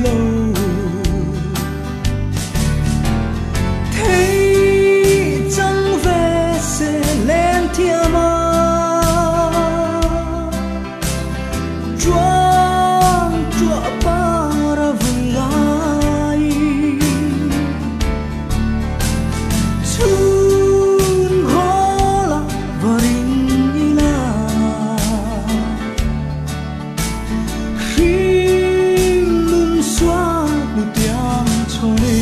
lâu thấy chẳng về sẽ lên thiên mà chuông chùa para vui lai chun hola varing ila him nun xóa nu tiang chone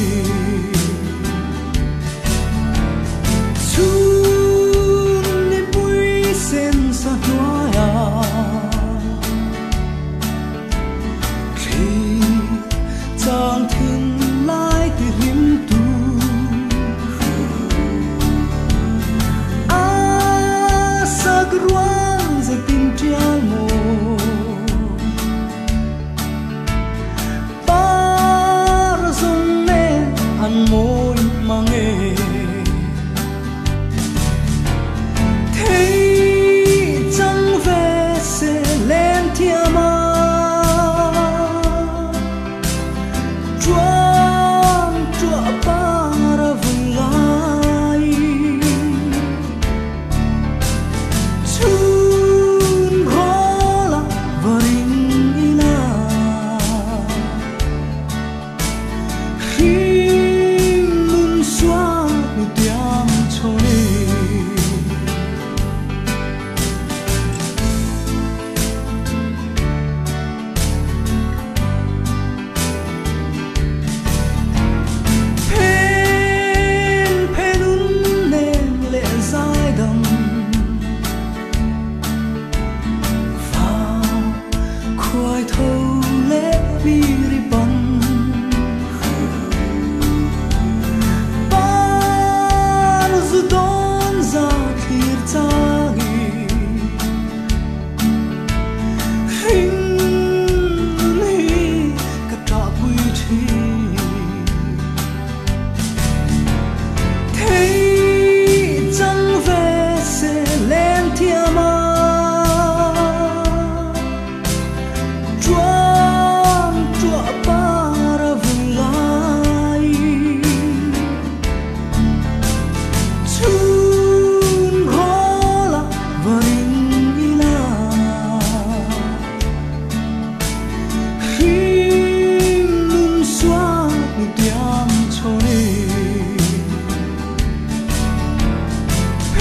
chun ni bui sen sa toya Giang thiên lai từ hiểm tu asa ruang za tin trial mo para zong ne an moi mange thấy chẳng về sẽ lên thiên mà chuông chùa para vui lai chun hola varing ila him nun xóa nu tiang chone khoai thâu lẽ biri bắn ban zu don za khir changi hình hi ka ta pui thi thấy chẳng về sẽ lên thiên mà chuông chùa para vui lai chun hola varing ila him nun xóa nu tiang chone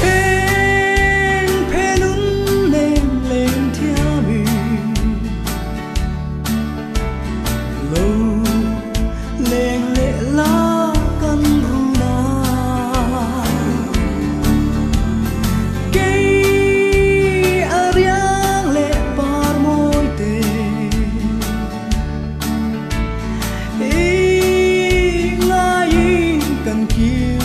pen penun nem lên thiên mi lâu lên lệ la căn runa cây ariang lệ par môi tê ngai căn kia